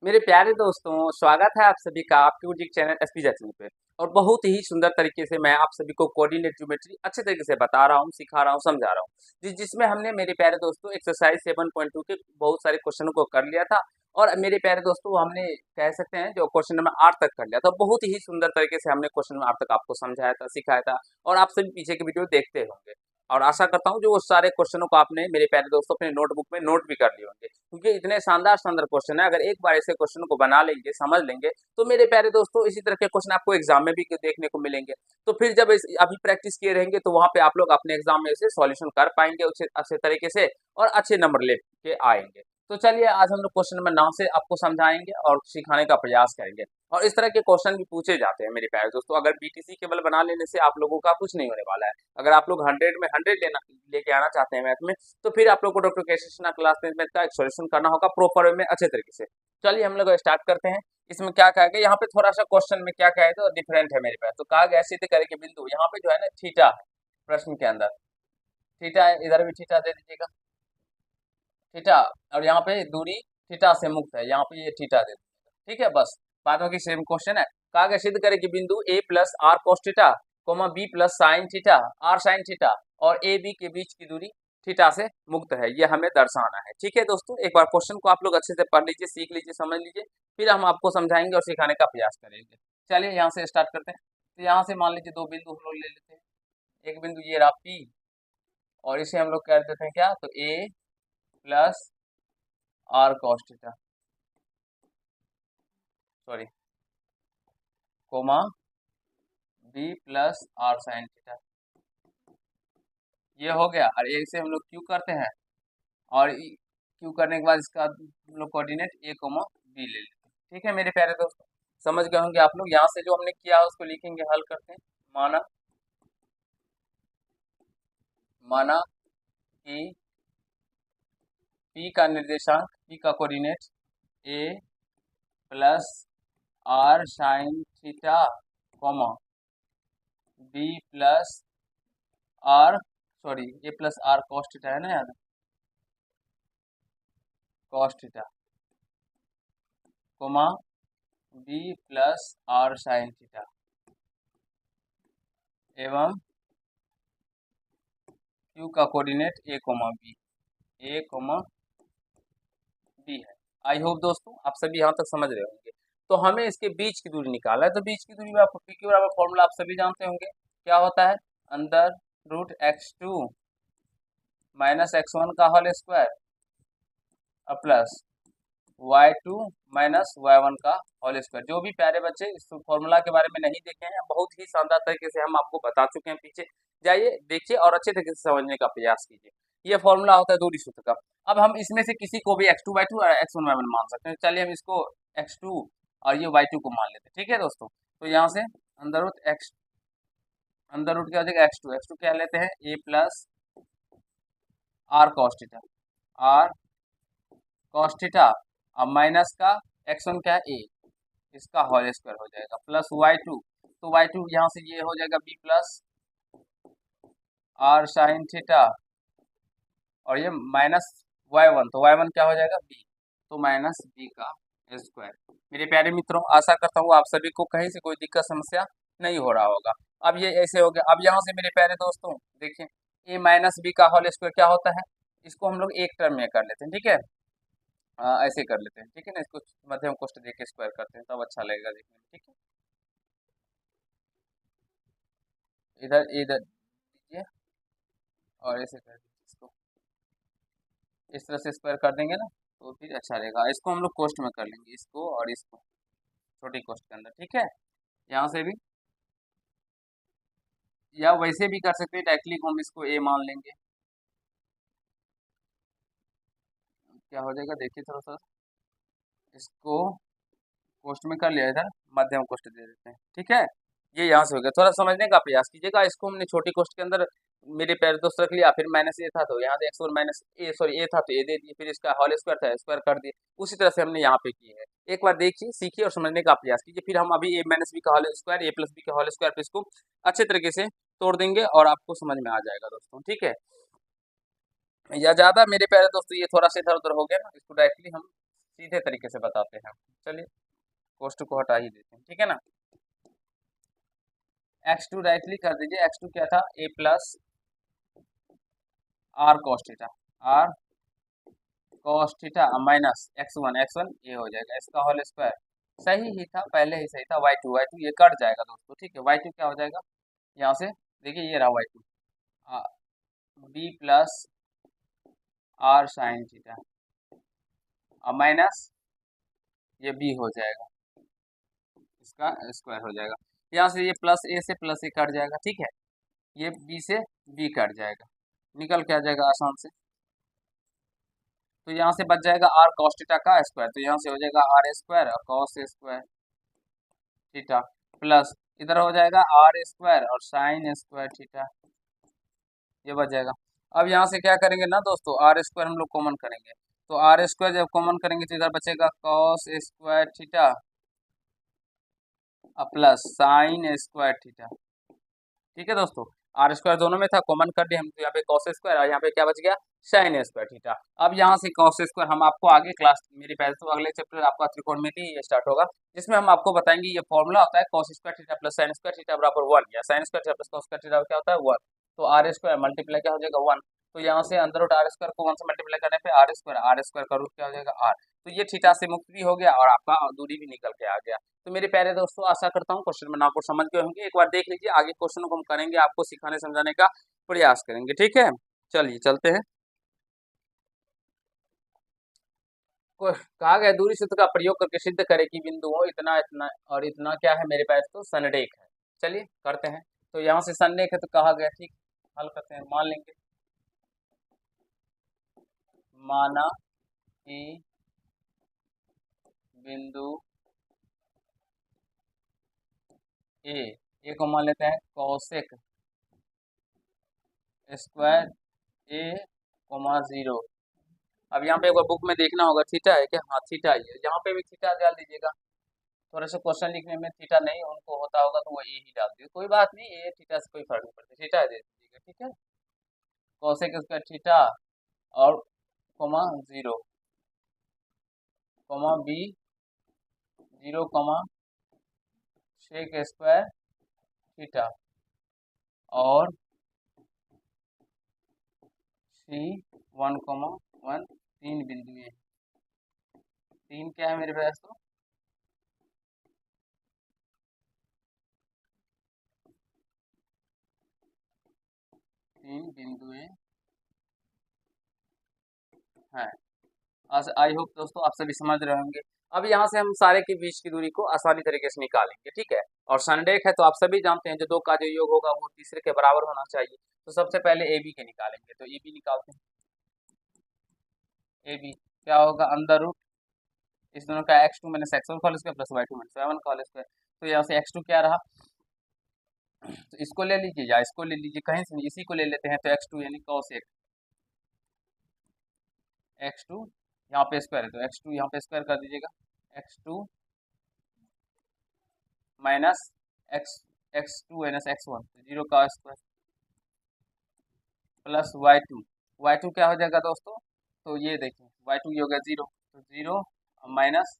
मेरे प्यारे दोस्तों, स्वागत है आप सभी का आपके यूट्यूब चैनल एसपी जैक्सन पे। और बहुत ही सुंदर तरीके से मैं आप सभी को कोऑर्डिनेट ज्योमेट्री अच्छे तरीके से बता रहा हूँ, सिखा रहा हूँ, समझा रहा हूँ। जिसमें हमने मेरे प्यारे दोस्तों एक्सरसाइज 7.2 के बहुत सारे क्वेश्चनों को कर लिया था। और मेरे प्यारे दोस्तों हमने कह सकते हैं जो क्वेश्चन नंबर 8 तक कर लिया था। बहुत ही सुंदर तरीके से हमने क्वेश्चन नंबर 8 तक आपको समझाया था, सिखाया था। और आप सभी पीछे की वीडियो देखते होंगे। और आशा करता हूँ जो वो सारे क्वेश्चनों को आपने मेरे प्यारे दोस्तों अपने नोटबुक में नोट भी कर लिए होंगे, क्योंकि इतने शानदार शानदार क्वेश्चन है। अगर एक बार ऐसे क्वेश्चन को बना लेंगे, समझ लेंगे, तो मेरे प्यारे दोस्तों इसी तरह के क्वेश्चन आपको एग्जाम में भी देखने को मिलेंगे। तो फिर जब अभी प्रैक्टिस किए रहेंगे तो वहां पे आप लोग अपने एग्जाम में इसे सॉल्यूशन कर पाएंगे अच्छे अच्छे तरीके से, और अच्छे नंबर लेके आएंगे। तो चलिए आज हम लोग क्वेश्चन नंबर 9 से आपको समझाएंगे और सिखाने का प्रयास करेंगे। और इस तरह के क्वेश्चन भी पूछे जाते हैं मेरे प्यारे दोस्तों। अगर बीटीसी केवल बना लेने से आप लोगों का कुछ नहीं होने वाला है। अगर आप लोग 100 में 100 लेके आना चाहते हैं मैथ में, तो फिर आप लोग को डॉक्टर के कृष्णा क्लास मैथ का एक सॉल्यूशन करना होगा प्रॉपर वे में, अच्छे तरीके से। चलिए हम लोग स्टार्ट करते हैं। इसमें क्या कहा गया, यहाँ पे थोड़ा सा क्वेश्चन में क्या कहा है तो डिफरेंट है मेरे पास। तो कहा गया सिद्ध करे कि बिंदु, यहाँ पे जो है ना थीटा है, प्रश्न के अंदर थीटा है, इधर भी थीटा दे दीजिएगा, थीटा। और यहाँ पे दूरी थीटा से मुक्त है, यहाँ पे ये थीटा दे दीजिएगा, ठीक है। बस बातों की सेम क्वेश्चन है। कहा गया सिद्ध करे कि बिंदु A plus R cos theta comma B plus sine theta R sine theta और ए बी के बीच की दूरी थीटा से मुक्त है, ये हमें दर्शाना है। ठीक है दोस्तों, एक बार क्वेश्चन को आप लोग अच्छे से पढ़ लीजिए, सीख लीजिए, समझ लीजिए, फिर हम आपको समझाएंगे और सिखाने का प्रयास करेंगे। चलिए यहाँ से स्टार्ट करते हैं। तो यहाँ से मान लीजिए दो बिंदु हम लोग ले लेते हैं। एक बिंदु ये रहा पी, और इसे हम लोग कर देते हैं क्या, तो A plus R cos theta, sorry, comma B plus R sine theta. ये हो गया। और एक से हम लोग क्यू करते हैं, और क्यू करने के बाद इसका हम लोग कोऑर्डिनेट ए कोमा बी ले लेते हैं। ठीक है मेरे प्यारे दोस्तों, समझ गए होंगे आप लोग। यहाँ से जो हमने किया उसको लिखेंगे, हल करते हैं। माना माना कि पी का निर्देशांक, पी का coordinate A plus R sine theta comma B plus R, sorry, A plus R cos theta है ना यार, cos theta comma B plus R sine theta एवं क्यू का coordinate A comma B, A comma B है। I hope दोस्तों आप सभी यहाँ तक समझ रहे होंगे। तो हमें इसके बीच की दूरी निकालना है। तो बीच की दूरी में आपको पी के बराबर फॉर्मूला आप सभी जानते होंगे, क्या होता है, अंदर रूट x2 माइनस x1 का whole square plus y2 minus y1 का होल स्क्वायर। जो भी प्यारे बच्चे इस फॉर्मूला के बारे में नहीं देखे हैं, बहुत ही शानदार तरीके से हम आपको बता चुके हैं। पीछे जाइए, देखिए और अच्छे तरीके से समझने का प्रयास कीजिए। ये फॉर्मूला होता है दूरी सूत्र का। अब हम इसमें से किसी को भी x2 y2 और x1 y1 मान सकते हैं। चलिए हम इसको x2 और ये y2 को मान लेते हैं। ठीक है दोस्तों, तो यहाँ से अंदर रूट x, अंदर रूट क्या हो जाएगा, x2 क्या लेते हैं, a plus R cos theta, R cos theta, अब माइनस का x1 क्या है, a, इसका होल स्क्वायर हो जाएगा, प्लस y2, तो y2 यहाँ से ये हो जाएगा b plus R sine theta, और ये माइनस y1, तो y1 क्या हो जाएगा, b, तो माइनस b का स्क्वायर। मेरे प्यारे मित्रों, आशा करता हूँ आप सभी को कहीं से कोई दिक्कत समस्या नहीं हो रहा होगा। अब ये ऐसे हो गया। अब यहाँ से मेरे प्यारे दोस्तों देखिए, a माइनस बी का होल स्क्वायर क्या होता है, इसको हम लोग एक टर्म में कर लेते हैं। ठीक है, ऐसे कर लेते हैं, ठीक है ना। इसको मध्यम कोष्ठ दे के स्क्वायर करते हैं, तब अच्छा लगेगा देखने में। ठीक है, इधर इधर दीजिए और ऐसे कर दीजिए, इसको इस तरह से स्क्वायर कर देंगे ना, तो फिर अच्छा रहेगा। इसको हम लोग कोष्ठ में कर लेंगे, इसको और इसको छोटी कोष्ठ के अंदर। ठीक है, यहाँ से भी, या वैसे भी कर सकते हैं, डायरेक्टली हम इसको ए मान लेंगे। क्या हो जाएगा देखिए, थोड़ा सा इसको कोष्ठ में कर लिया, इधर मध्यम कोष्ठ दे देते हैं। ठीक है, ये यहाँ से हो गया। थोड़ा समझने का प्रयास कीजिएगा। इसको हमने छोटी कोष्ठ के अंदर मेरे पैर दोस्त रख लिया, फिर माइनस ए था तो यहाँ से एक्स और माइनस ए, सॉरी ए था तो ए दे दिए, फिर इसका होल स्क्वायर था स्क्वायर कर दिए। उसी तरह से हमने यहाँ पे की है। एक बार देखिए, सीखिए और समझने का प्रयास कीजिए। फिर हम अभी ए माइनस बी का होल स्क्वायर, ए प्लस बी का होल स्क्वायर पे इसको अच्छे तरीके से तोड़ देंगे और आपको समझ में आ जाएगा दोस्तों। ठीक है, या ज्यादा मेरे प्यारे दोस्तों ये थोड़ा सा इधर उधर हो गया ना, इसको डायरेक्टली हम सीधे तरीके से बताते हैं। चलिए कोष्ट को हटा ही देते हैं, ठीक है ना। x2 डायरेक्टली कर दीजिए, x2 क्या था, a plus R cos theta, R cos theta minus x1 ये हो जाएगा, इसका होल स्क्वायर। सही ही था, पहले ही सही था, y2 ये कट जाएगा दोस्तों, ठीक है। y2 क्या हो जाएगा, यहाँ से देखिए ये रहा y2, B plus R sine theta minus ये b हो जाएगा, इसका स्क्वायर हो जाएगा। यहाँ से ये प्लस ए से प्लस ए कट जाएगा, ठीक है। ये b से b कट जाएगा, निकल के आ जाएगा आसान से। तो यहाँ से बच जाएगा आर कॉस थीटा का स्क्वायर, तो यहाँ से हो जाएगा आर स्क्वायर और कॉस स्क्वायर थीटा प्लस इधर हो जाएगा आर स्क्वायर और साइन स्क्वायर थीटा, ये बच जाएगा। अब यहाँ से क्या करेंगे ना दोस्तों, आर स्क्वायर हम लोग कॉमन करेंगे, तो आर स्क्वायर जब कॉमन करेंगे तो इधर बचेगा cos square theta plus sine square theta, ठीक है दोस्तों। आर स्क्वायर दोनों में था, कॉमन कर दिया हम, तो यहाँ पे कॉस स्क्वायर और यहाँ पे क्या बच गया, साइन स्क्वायर थीटा। अब यहाँ से कॉस स्क्वायर हम आपको आगे क्लास मेरी पहले तो अगले चैप्टर आपका त्रिकोणमिति ये स्टार्ट होगा, जिसमें हम आपको बताएंगे ये फॉर्मूला होता है cos square theta plus sine square theta बराबर 1, या sign square theta plus cos square theta क्या होता है 1। तो आर स्क्वायर मल्टीप्लाई क्या हो जाएगा 1, तो यहाँ से अंदर रूट आर स्क्वायर को 1 से मल्टीप्लाई करने पे आर स्क्वायर का रूट क्या हो जाएगा आर, तो ये थीटा से मुक्त भी हो गया और आपका दूरी भी निकल के आ गया। तो मेरे प्यारे दोस्तों आशा करता हूँ क्वेश्चन में आपको समझ गए होंगे, एक बार देख लीजिए, आगे क्वेश्चन को हम करेंगे, आपको सिखाने समझाने का प्रयास करेंगे, ठीक है। चलिए चलते हैं। कहा गया दूरी सूत्र का प्रयोग करके सिद्ध करें कि बिंदुओं इतना इतना और इतना क्या है मेरे पास, तो संरेख है। चलिए करते हैं। तो यहाँ से संरेख है तो कहा गया, ठीक, हल करते हैं। मान लेंगे, माना कि बिंदु ए को मान लेते हैं कौशिक स्क्वायर ए कोमा 0। अब यहाँ पे एक बार बुक में देखना होगा, थीटा है क्या, हाँ थीटा ही है, यहाँ पे भी थीटा डाल दीजिएगा। थोड़ा सा क्वेश्चन लिखने में थीटा नहीं उनको होता होगा तो वो ए ही डाल दीजिए, कोई बात नहीं, ए थीटा से कोई फर्क नहीं पड़ता, थीटा दे दीजिएगा, ठीक है। कौशिक स्क्वायर थीटा और comma 0 comma B 0 comma sec square theta और सी 1,1 तीन बिंदु हैं। तीन क्या है मेरे पास, तो तीन बिंदु हैं। आई होप दोस्तों आप सभी समझ रहे होंगे। अब यहाँ से हम सारे के बीच की दूरी को आसानी तरीके से निकालेंगे, ठीक है। और संरेख है तो आप सभी जानते हैं जो दो का जो योग होगा वो तीसरे के बराबर होना चाहिए। तो सबसे पहले ए बी के निकालेंगे, तो ए बी निकालते हैं। ए बी क्या होगा, अंदर रूट इस दोनों का x2 माइनस x1 का whole square plus y2 minus y1 का होल स्क्वायर। तो यहाँ से x2 क्या रहा, तो इसको ले लीजिए या इसको ले लीजिए, कहीं से इसी को ले लेते हैं, तो x2 यानी cos x2 यहाँ पे स्क्वायर है तो x2 यहाँ पे स्क्वायर कर दीजिएगा, x2 minus x2 minus x1 0 का स्क्वायर प्लस y2 क्या हो जाएगा दोस्तों, तो ये देखिए y2 ये हो गया 0, तो 0 माइनस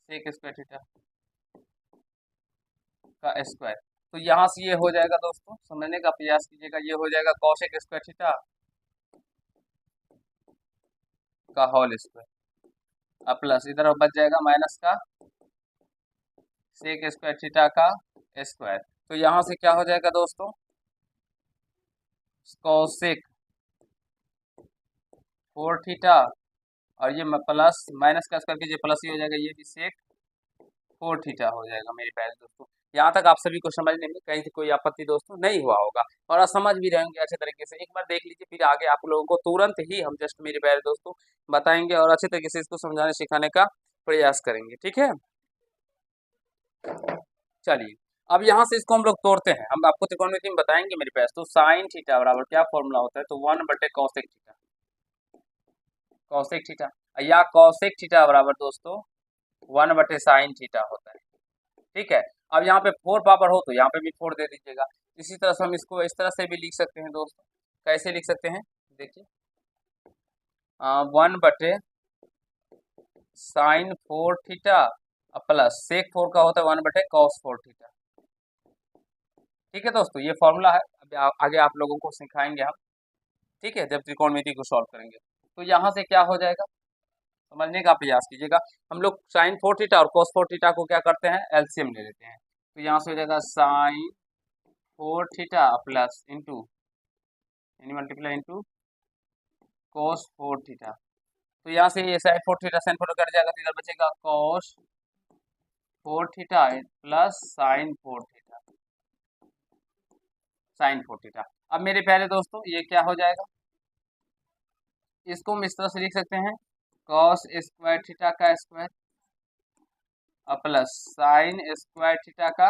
सेक स्क्वायर थीटा का स्क्वायर। तो यहाँ से ये हो जाएगा दोस्तों, समझने का प्रयास कीजिएगा, ये हो जाएगा कॉसेक स्क्वायर थीटा का होल स्क्वायर प्लस इधर बच जाएगा माइनस का सेक स्क्वायर थीटा का स्क्वायर। तो यहाँ से क्या हो जाएगा दोस्तों, कॉसेक 4 थीटा और ये प्लस माइनस का स्क्वायर कीजिए प्लस ही हो जाएगा, ये भी सेक 4 थीटा हो जाएगा मेरे प्यारे दोस्तों। यहाँ तक आप सभी को समझने में कहीं से कोई आपत्ति दोस्तों नहीं हुआ होगा और आप समझ भी रहेंगे अच्छे तरीके से। एक बार देख लीजिए, फिर आगे आप लोगों को तुरंत ही हम जस्ट मेरे प्यारे दोस्तों बताएंगे और अच्छे तरीके से इसको समझाने सिखाने का प्रयास करेंगे, ठीक है। चलिए अब यहाँ से इसको हम लोग तोड़ते हैं, हम आपको त्रिकोणमिति में बताएंगे मेरे पास। तो साइन थीटा बराबर क्या फॉर्मूला होता है, तो 1/cos थीटा, कॉसेक थीटा या कॉसेक थीटा बराबर दोस्तों 1/sin थीटा होता है, ठीक है। अब यहाँ पे 4 पावर हो तो यहाँ पे भी 4 दे दीजिएगा। इसी तरह से हम इसको इस तरह से भी लिख सकते हैं दोस्तों, कैसे लिख सकते हैं देखिए, 1/sin sign 4 theta plus sec 4 का होता है 1/cos 4 थीटा। ठीक है दोस्तों, ये फॉर्मूला है। अब आगे आप लोगों को सिखाएंगे हम, ठीक है, जब त्रिकोणमिति को सॉल्व करेंगे। तो यहाँ से क्या हो जाएगा, समझने का प्रयास कीजिएगा। हम लोग साइन 4 थीटा और cos 4 थीटा को क्या करते हैं, एलसीएम ले लेते हैं। तो यहाँ से हो जाएगा साइन 4 थीटा प्लस इंटू यानी मल्टीप्लाई इंटू cos 4 थीटा। तो यहाँ से ये साइन 4 कट जाएगा, तो इधर बचेगा cos 4 theta plus sine 4 theta, sine 4 theta. अब मेरे प्यारे दोस्तों ये क्या हो जाएगा, इसको हम इस तरह से लिख सकते हैं cos स्क्वायर थीटा का square plus sine square theta का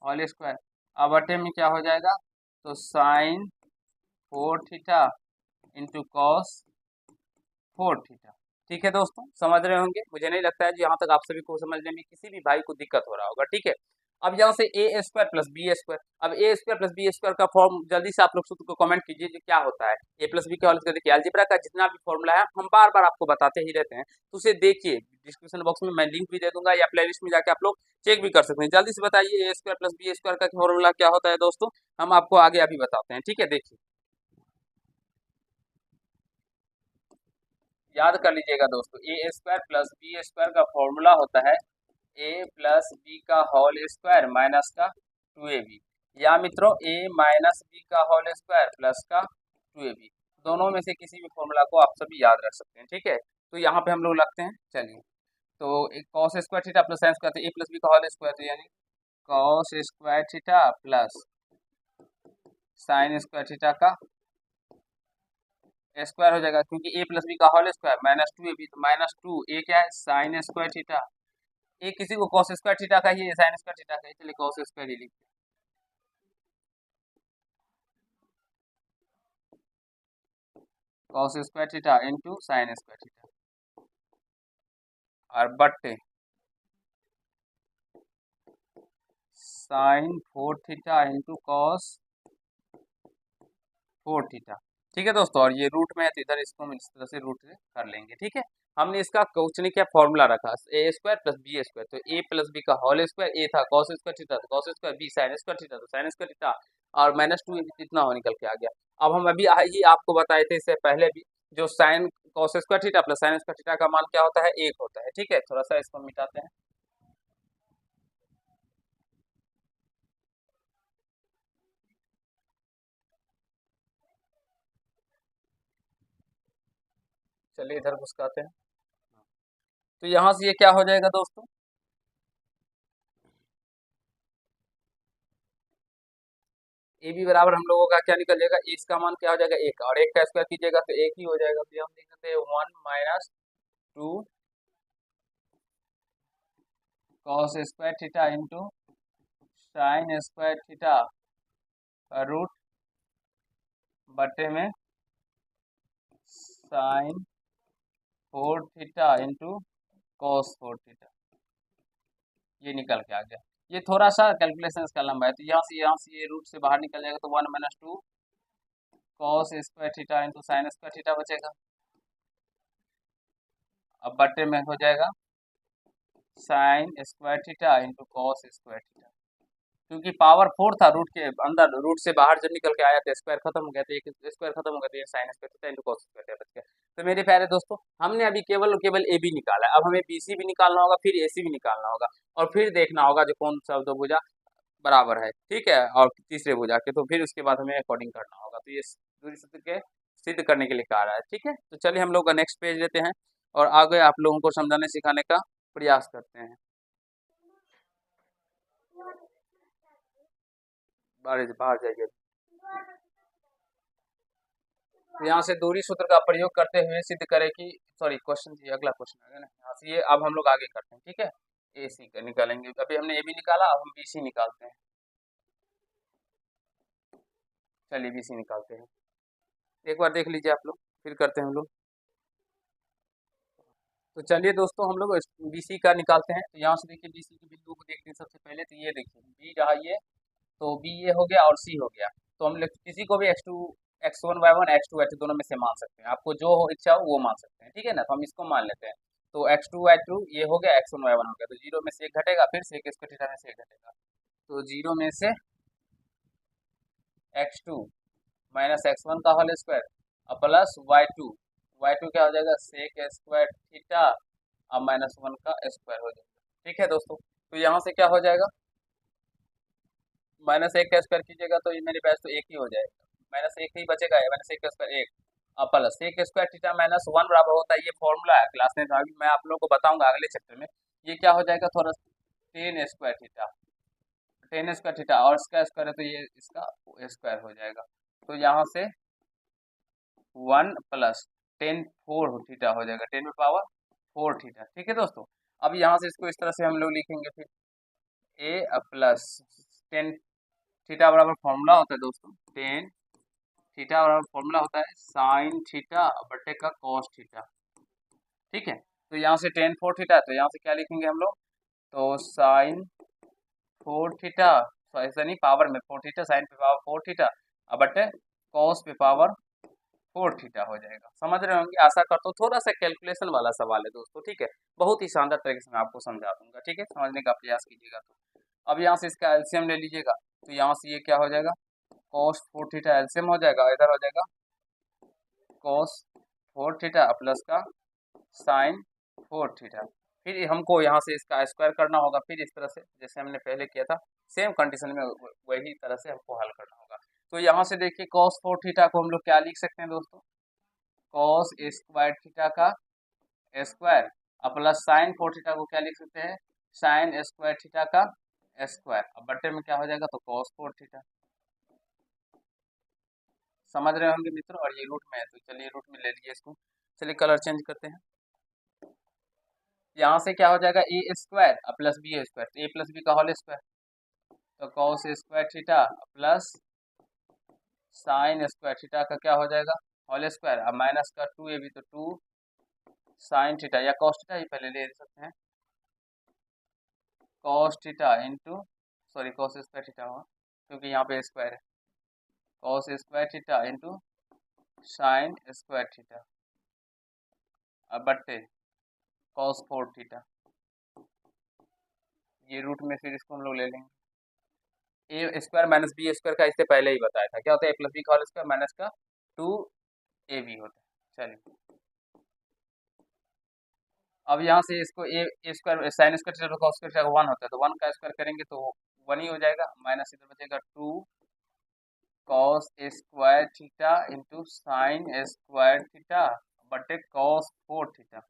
होल स्क्वायर। अब बटे में क्या हो जाएगा, तो sine 4 theta into cos 4 theta. ठीक है दोस्तों, समझ रहे होंगे। मुझे नहीं लगता है कि यहाँ तक आप सभी को समझने में किसी भी भाई को दिक्कत हो रहा होगा। ठीक है, अब यहाँ से ए स्क्वायर प्लस बी स्क्वायर, अब ए स्क्वायर प्लस बी स्क्वायर का फॉर्म जल्दी से आप लोग सूत्र को कमेंट कीजिए कि क्या होता है। ए प्लस बी का होल स्क्वायर, देखिए अलजेब्रा का जितना भी फॉर्मूला है हम बार बार आपको बताते ही रहते हैं, तो उसे देखिए। डिस्क्रिप्शन बॉक्स में मैं लिंक भी दे दूंगा या प्लेलिस्ट में जाके आप लोग चेक भी कर सकते हैं। जल्दी से बताइए ए स्क्वायर प्लस बी स्क्वायर का फॉर्मूला क्या होता है दोस्तों, हम आपको आगे अभी बताते हैं। ठीक है, देखिए याद कर लीजिएगा दोस्तों, ए स्क्वायर प्लस बी स्क्वायर का फॉर्मूला होता है ए प्लस बी का होल स्क्वायर माइनस का 2ab, या मित्रों ए माइनस बी का होल स्क्वायर प्लस का 2ab। दोनों में से किसी भी फॉर्मूला को आप सभी याद रख सकते हैं। ठीक है, तो यहाँ पे हम लोग लगते हैं। चलिए, तो एक cos square theta plus sine square, तो ए प्लस बी का होल स्क्वायर, तो यानी cos square theta plus sine square theta का स्क्वायर हो जाएगा, क्योंकि ए प्लस बी का होल स्क्वायर माइनस 2ab, तो माइनस 2 ए क्या है साइन स्क्वायर थीटा। ए किसी को cos स्क्वायर थीटा का ही है, साइन स्क्वायर थीटा का है, चलिए cos स्क्वायर ही लिखते हैं। cos square theta into sine square theta और बट्टे sine 4 theta into cos 4 theta. ठीक है दोस्तों, और ये रूट में है तो इधर इसको हम इस तरह से रूट से कर लेंगे। ठीक है, हमने इसका कुछ नहीं किया, फॉर्मूला रखा A square plus B square, तो ए प्लस बी का होल स्क्वायर, ए था कॉस स्क्वायर थीटा तो cos square, B sine square theta तो साइन स्क्वायर थीटा, और माइनस 2 इतना हो निकल के आ गया। अब हम अभी ही आपको बताए थे इससे पहले भी, जो sine cos square theta plus sine square theta का मान क्या होता है, 1 होता है। ठीक है, थोड़ा सा इसको मिटाते हैं। चलिए इधर घुसकाते हैं, तो यहाँ से ये क्या हो जाएगा दोस्तों, ए बी बराबर हम लोगों का क्या निकल जाएगा, इसका मान क्या हो जाएगा 1, और 1 का स्क्वायर कीजिएगा तो 1 ही हो जाएगा। तो हम लिख सकते हैं 1 minus 2 cos square theta into sine square theta का रूट बटे में sine 4 theta into cos 4 theta, ये निकल के आ गया। ये थोड़ा सा कैलकुलेशन इसका लंबा है, तो यहाँ से ये रूट से बाहर निकल जाएगा, तो 1 minus 2 cos square theta into sine square theta बचेगा। अब बटे में हो जाएगा sign square theta into cos square theta, क्योंकि पावर 4 था रूट के अंदर, रूट से बाहर जब निकल के आया तो स्क्वायर खत्म हो गया, तो एक स्क्वायर खत्म हो गया, तो ये sign square theta into cos square theta बच गया। तो मेरे प्यारे दोस्तों, हमने अभी केवल और केवल ए बी निकाला है, अब हमें बी सी भी निकालना होगा, फिर ए सी भी निकालना होगा, और फिर देखना होगा जो कौन सा दो भुजा बराबर है। ठीक है, और तीसरे भुजा के, तो फिर उसके बाद हमें अकॉर्डिंग करना होगा। तो ये दूरी सूत्र के सिद्ध करने के लिए कहा रहा है। ठीक है, तो चलिए हम लोग नेक्स्ट पेज लेते हैं और आगे आप लोगों को समझाने सिखाने का प्रयास करते हैं। बाहर बाहर जाइए। तो यहाँ से दूरी सूत्र का प्रयोग करते हुए सिद्ध करें कि, सॉरी क्वेश्चन जी अगला क्वेश्चन आ गया ना, यहाँ से ये अब हम लोग आगे करते हैं। ठीक है, ए सी का निकालेंगे, अभी हमने ए बी निकाला, अब हम बी सी निकालते हैं। चलिए बी सी निकालते हैं, एक बार देख लीजिए आप लोग, फिर करते हैं हम लोग। तो चलिए दोस्तों हम लोग बी सी का निकालते हैं। तो यहाँ से देखिए बी सी के बिंदु को देखते हैं सबसे पहले, तो ये देखिए बी रहा ये, तो बी ये हो गया और सी हो गया। तो हम किसी को भी x1 y1 x2 y2 दोनों में से मान सकते हैं, आपको जो हो इच्छा हो वो मान सकते हैं। ठीक है ना, तो हम इसको मान लेते हैं। तो x2 y2 ये हो गया, x1 y1 हो गया, तो जीरो में से एक घटेगा, फिर सेक स्क्वायर थीटा में से एक घटेगा, तो जीरो में से x2 माइनस x1 का होल स्क्वायर और प्लस y2 क्या हो जाएगा, सेक स्क्वायर थीटा और -1 का स्क्वायर हो जाएगा। ठीक है दोस्तों, तो यहाँ से क्या हो जाएगा, -1 का स्क्वायर कीजिएगा तो ये मेरे पास तो एक ही हो जाएगा, -1 ही बचेगा, -1 का स्क्वायर एक और प्लस सेक स्क्वायर थीटा -1 बराबर होता है, ये फॉर्मूला है क्लास में, अभी मैं आप लोगों को बताऊंगा अगले चैप्टर में। ये क्या हो जाएगा, थोड़ा टेन स्क्वायर थीटा और इसका स्क्वायर है तो ये इसका स्क्वायर हो जाएगा, तो यहाँ से 1 प्लस 10 4 थीटा हो जाएगा, 10 की पावर 4 थीटा। ठीक है दोस्तों, अब यहाँ से इसको इस तरह से हम लोग लिखेंगे, फिर ए प्लस 10 थीटा बराबर फॉर्मूला होता है दोस्तों, 10 थीटा बराबर फॉर्मूला होता है साइन थीटा बटे का कॉस थीटा। ठीक है, तो यहाँ से 10 4 थीटा, तो यहाँ से क्या लिखेंगे हम लोग, तो साइन 4 थीटा, ऐसा नहीं पावर में 4 थीटा, साइन पे पावर 4 थीटा और बटे कॉस पे पावर 4 थीटा हो जाएगा। समझ रहे होंगे, आशा करता हूँ, थोड़ा सा कैलकुलेशन वाला सवाल है दोस्तों। ठीक है, बहुत ही शानदार तरीके से मैं आपको समझा दूंगा। ठीक है, समझने का प्रयास कीजिएगा। तो अब यहाँ से इसका एलसीएम ले लीजिएगा, तो यहाँ से ये क्या हो जाएगा, कॉस 4 थीटा एलसीएम हो जाएगा, इधर हो जाएगा कॉस 4 थीटा प्लस का साइन 4 थीटा। फिर हमको यहाँ से इसका स्क्वायर करना होगा, फिर इस तरह से जैसे हमने पहले किया था, सेम कंडीशन में वही तरह से हमको हल करना होगा। तो यहाँ से देखिए कॉस 4 थीटा को हम लोग क्या लिख सकते हैं दोस्तों, कॉस स्क्वायर थीटा का स्क्वायर और प्लस साइन 4 थीटा को क्या लिख सकते हैं, साइन स्क्वायर थीटा का स्क्वायर, अब बट्टे में क्या हो जाएगा, तो कॉस 4 थीटा। समझ रहे होंगे मित्रों, और ये रूट में है तो चलिए रूट में ले लीजिए इसको। चलिए कलर चेंज करते हैं, यहाँ से क्या हो जाएगा, ए स्क्वायर प्लस बी स्क्वायर, तो ए प्लस बी का होल स्क्वायर, तो cos square theta plus sine square theta का क्या हो जाएगा, होल स्क्वायर, अब माइनस का 2ab, तो 2 साइन थीटा या कॉस थीटा ही पहले ले सकते हैं, cos theta into sorry cos square theta हुआ क्योंकि यहाँ पे स्क्वायर है, cos square theta into sine square theta अब बट्टे कॉस 4 थीटा, ये रूट में फिर इसको हम लोग ले लेंगे, A square minus B square का इससे पहले ही बताया था, क्या होता है, ए प्लस बी का होल स्क्वायर माइनस का 2ab होता है। चलिए अब यहाँ से इसको A square sine square theta cos square theta 1 होता है, तो 1 का स्क्वायर करेंगे तो 1 ही हो जाएगा, माइनस इधर बचेगा 2 cos square theta into sine square theta बटे कॉस 4 थीटा,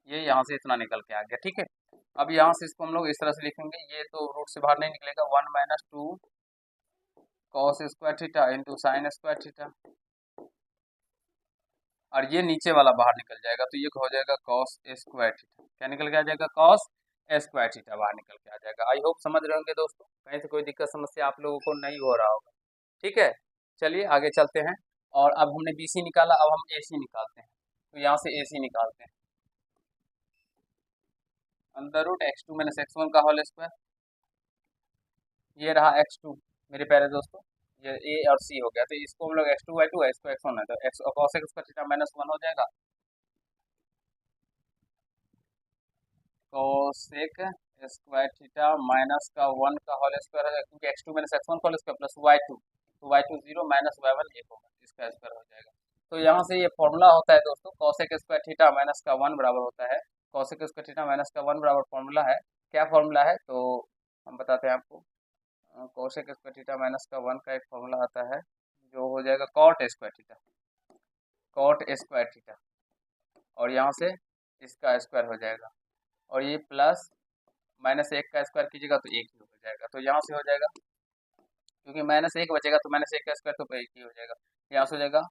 ये यहाँ से इतना निकल के आ गया। ठीक है, अब यहाँ से इसको हम लोग इस तरह से लिखेंगे, ये तो रूट से बाहर नहीं निकलेगा, 1 minus 2 cos square theta into sine square theta, और ये नीचे वाला बाहर निकल जाएगा, तो ये हो जाएगा कॉस स्क्वायर थीटा, क्या निकल के आ जाएगा, कॉस स्क्वायर थीटा बाहर निकल के आ जाएगा। आई होप समझ रहे होंगे दोस्तों, कहीं से कोई दिक्कत समस्या आप लोगों को नहीं हो रहा होगा। ठीक है, चलिए आगे चलते हैं, और अब हमने बीसी निकाला, अब हम एसी निकालते हैं, तो यहाँ से एसी निकालते हैं, under root x2 minus x1 का होल स्क्वायर, ये रहा x2 मेरे प्यारे दोस्तों, ये ए और सी हो गया, तो इसको हम लोग x2 y2 है, इसको x1 है, तो x cosec स्क्वायर थीटा -1 हो जाएगा, cosec स्क्वायर थीटा माइनस का 1 का होल स्क्वायर हो जाएगा, क्योंकि x2 माइनस x1 का होल स्क्वायर प्लस y2, तो y2 0 माइनस y1 1 होगा, इसका स्क्वायर हो जाएगा। तो यहाँ से ये फॉर्मूला होता है दोस्तों, cosec स्क्वायर थीटा माइनस का 1 बराबर होता है, cosec स्क्वायर थीटा माइनस का 1 बराबर फॉर्मूला है, क्या फॉर्मूला है, तो हम बताते हैं आपको, cosec स्क्वायर थीटा माइनस का 1 का एक फॉर्मूला आता है, जो हो जाएगा cot square theta, cot square theta, और यहाँ से इसका स्क्वायर हो जाएगा, और ये प्लस -1 का स्क्वायर कीजिएगा तो 1 ही हो जाएगा, तो यहाँ से हो जाएगा, क्योंकि -1 बचेगा तो -1 का स्क्वायर तो 1 ही हो जाएगा, यहाँ से हो जाएगा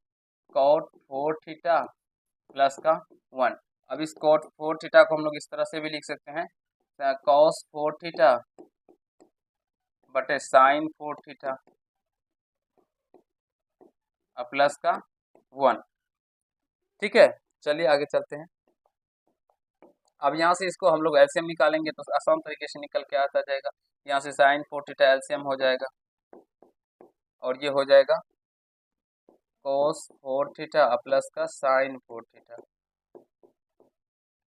cot 4 थीटा प्लस का 1। अब इस cot 4 थीटा को हम लोग इस तरह से भी लिख सकते हैं, cos 4 थीटा बटे साइन 4 थीटा प्लस का 1। ठीक है, चलिए आगे चलते हैं, अब यहाँ से इसको हम लोग एलसीएम निकालेंगे तो आसान तरीके से निकल के आता जाएगा, यहाँ से साइन 4 थीटा एलसीएम हो जाएगा, और ये हो जाएगा cos 4 थीटा प्लस का साइन 4 थीटा,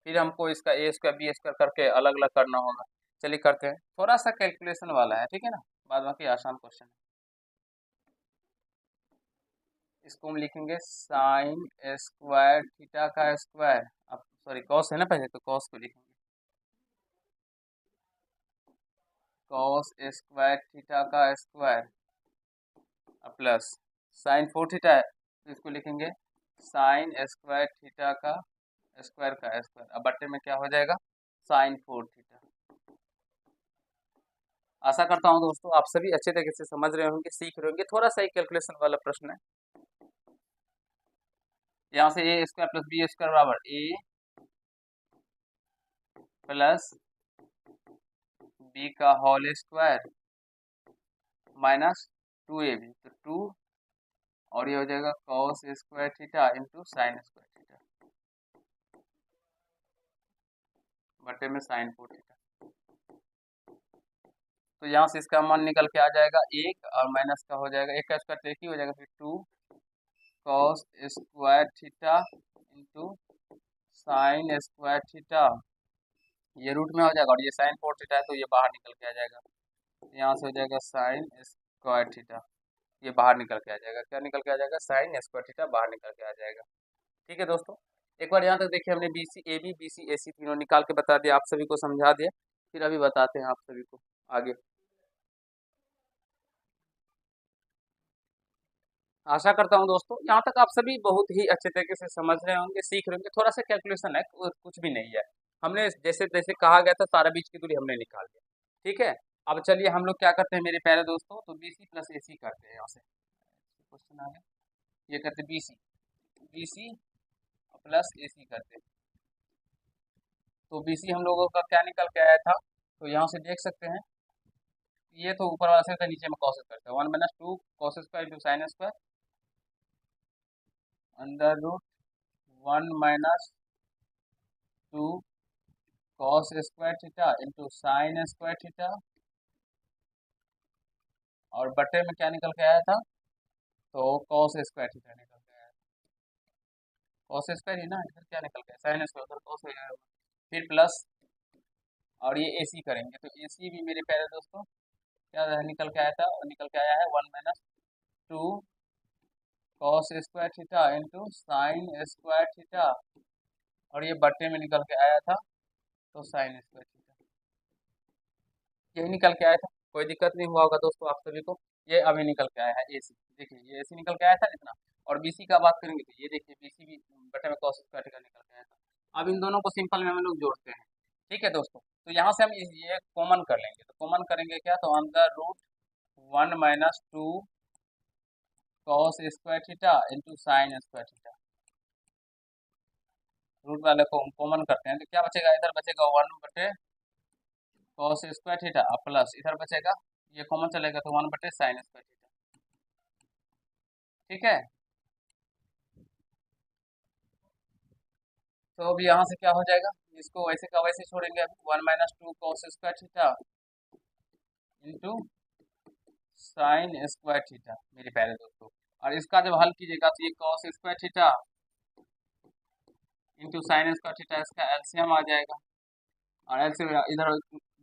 फिर हमको इसका ए स्क्वायर बी स्क्वायर करके अलग अलग करना होगा। चलिए करते हैं, थोड़ा सा कैलकुलेशन वाला है, ठीक है ना, बाद बाकी आसान क्वेश्चन है। इसको हम लिखेंगे साइन स्क्वायर थीटा का स्क्वायर, अब सॉरी कॉस है ना, पहले तो कॉस को लिखेंगे, कॉस स्क्वायर थीटा का स्क्वायर प्लस साइन 4 थीटा है तो इसको लिखेंगे साइन स्क्वायर थीटा का स्क्वायर, अब बट्टे में क्या हो जाएगा, साइन 4 थीटा। आशा करता हूँ दोस्तों आप सभी अच्छे तरीके से समझ रहे होंगे, सीख रहे होंगे। थोड़ा सा ही कैलकुलेशन वाला प्रश्न है। यहाँ से ए स्क्वायर प्लस बी स्क्वायर बराबर ए प्लस बी का होल स्क्वायर माइनस 2ab, तो 2 और ये हो जाएगा cos square theta into sine square theta बटे में साइन 4 थीटा। तो यहाँ से इसका मान निकल के आ जाएगा 1 और माइनस का हो जाएगा, 1 का स्क्वायर तो 1 ही हो जाएगा, फिर 2 cos square theta into sine square theta, ये रूट में हो जाएगा और ये साइन 4 थीटा है तो ये बाहर निकल के आ जाएगा। यहाँ से हो जाएगा साइन स्क्वायर थीटा, ये बाहर निकल के आ जाएगा, क्या निकल के आ जाएगा, साइन स्क्वायर थीटा बाहर निकल के आ जाएगा। ठीक है दोस्तों, एक बार यहाँ तक देखिए, हमने BC AB BC AC तीनों निकाल के बता दिया, आप सभी को समझा दिया। फिर अभी बताते हैं आप सभी को आगे। आशा करता हूँ दोस्तों यहाँ तक आप सभी बहुत ही अच्छे तरीके से समझ रहे होंगे, सीख रहे होंगे। थोड़ा सा कैलकुलेशन है, कुछ भी नहीं है। हमने जैसे जैसे कहा गया था सारा बीच की दूरी हमने निकाल दिया, ठीक है। अब चलिए हम लोग क्या करते हैं मेरे प्यारे दोस्तों, तो BC प्लस AC करते हैं। यहाँ से क्वेश्चन आ गया, ये करते BC BC प्लस AC करते हैं। तो BC हम लोगों का क्या निकल के आया था, तो यहाँ से देख सकते हैं, ये तो ऊपर वाला से था, नीचे में कॉस स्क्वायर था, 1 minus 2 cos square into sine square under root 1 minus 2 cos square theta into sine square theta, और बटे में क्या निकल के आया था, तो कॉस स्क्वायर थीटा निकल के आया, कॉस स्क्वायर ही ना, इधर क्या निकल गया, साइन स्क्वायर, उधर कॉस, फिर प्लस, और ये AC करेंगे तो AC भी मेरे प्यारे दोस्तों क्या निकल के आया था, और निकल के आया है 1 minus 2 cos square theta into sine square theta, और ये बट्टे में निकल के आया था तो साइन स्क्वायर थीटा, यही निकल के आया था। कोई दिक्कत नहीं हुआ होगा दोस्तों आप सभी को। ये अभी निकल के आया है AC, देखिए ये AC निकल के आया था इतना। और BC का बात करेंगे तो ये देखिए BC भी बटे में कॉस स्क्वायर थीटा निकल के आया था। अब इन दोनों को सिंपल में हम लोग जोड़ते हैं, ठीक है दोस्तों। तो यहाँ से हम ये कॉमन कर लेंगे, तो कॉमन करेंगे क्या, तो अंदर root 1 minus 2 cos square theta into sine square theta, root वाले को हम कॉमन करते हैं तो क्या बचेगा, इधर बचेगा 1 बटे कॉस स्क्वायर थीटा प्लस इधर बचेगा, ये कॉमन चलेगा तो 1 बटे साइन स्क्वायर थीटा, ठीक है। तो अब यहाँ से क्या हो जाएगा, इसको वैसे का वैसे छोड़ेंगे, अब 1 minus 2 cos square theta into sine square theta मेरे प्यारे दोस्तों। और इसका जब हल कीजिएगा तो ये cos square theta into sine square theta, इसका एलसीएम आ जाएगा, और एलसीएम इधर